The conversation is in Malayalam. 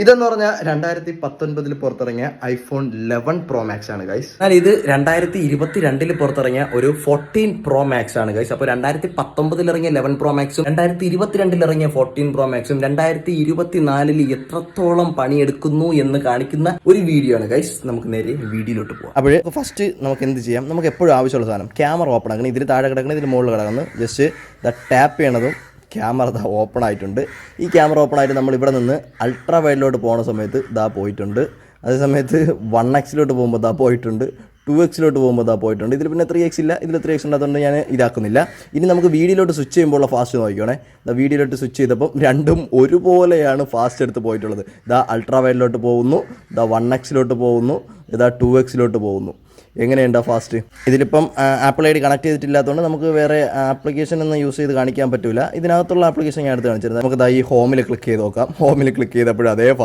ഇതെന്ന് പറഞ്ഞാൽ 2019 പുറത്തിറങ്ങിയ ഐഫോൺ 11 പ്രോ മാക്സ് ആണ് ഗൈസ്. എന്നാൽ ഇത് 2022 പുറത്തിറങ്ങിയ ഒരു 14 പ്രോ മാക്സ് ആണ് ഗൈസ്. അപ്പോൾ 2019 ഇറങ്ങിയ 11 പ്രോ മാക്സും 2022 ഇറങ്ങിയ 14 പ്രോ മാക്സും 2024 എത്രത്തോളം പണിയെടുക്കുന്നു എന്ന് കാണിക്കുന്ന ഒരു വീഡിയോ ആണ് ഗൈസ്. നമുക്ക് നേരെ വീഡിയോയിലോട്ട് പോകാം. അപ്പോൾ ഫസ്റ്റ് നമുക്ക് എന്ത് ചെയ്യാം, നമുക്ക് എപ്പോഴും ആവശ്യമുള്ള സാധനം ക്യാമറ ഓപ്പൺ ആക്കണം. ഇതിന് താഴെ കിടക്കണം, ഇതിന് മുകളിൽ കിടക്കുന്നു. ജസ്റ്റ് ടാപ്പ് ചെയ്യണതും ക്യാമറ ഓപ്പൺ ആയിട്ടുണ്ട്. ഈ ക്യാമറ ഓപ്പൺ ആയിട്ട് നമ്മൾ ഇവിടെ നിന്ന് അൾട്രാ വൈഡിലോട്ട് പോകുന്ന സമയത്ത് പോയിട്ടുണ്ട്. അതേ സമയത്ത് 1x പോകുമ്പോൾ പോയിട്ടുണ്ട്, 2x പോയിട്ടുണ്ട്. ഇതിൽ പിന്നെ 3x ഇല്ല, ഇതിൽ 3x ഉണ്ടാകുന്നത് ഞാൻ ഇതാക്കുന്നില്ല. ഇനി നമുക്ക് വീഡിയോയിലോട്ട് സ്വിച്ച് ചെയ്യുമ്പോൾ ഫാസ്റ്റ് നോക്കിക്കോണേ. വീഡിയോയിലോട്ട് സ്വിച്ച് ചെയ്തപ്പോൾ രണ്ടും ഒരുപോലെയാണ് ഫാസ്റ്റ് എടുത്ത് പോയിട്ടുള്ളത്. അൾട്രാ വൈഡിലോട്ട് പോകുന്നു, 1x പോകുന്നു, 2x പോകുന്നു. എങ്ങനെയുണ്ടാ ഫാസ്റ്റ്? ഇതിലിപ്പം ആപ്പിൾ ID കണക്ട് ചെയ്തിട്ടില്ലാത്തതുകൊണ്ട് നമുക്ക് വേറെ ആപ്ലിക്കേഷൻ ഒന്നും യൂസ് ചെയ്ത് കാണിക്കാൻ പറ്റില്ല. ഇതിനകത്തുള്ള ആപ്ലിക്കേഷൻ ഞാൻ എടുത്ത് കാണിച്ചിരുന്നത്. നമുക്ക് ഈ ഹോമിൽ ക്ലിക്ക് ചെയ്ത് നോക്കാം. ഹോമിൽ ക്ലിക്ക് ചെയ്തപ്പോഴും അതേ ഫാസ്റ്റ്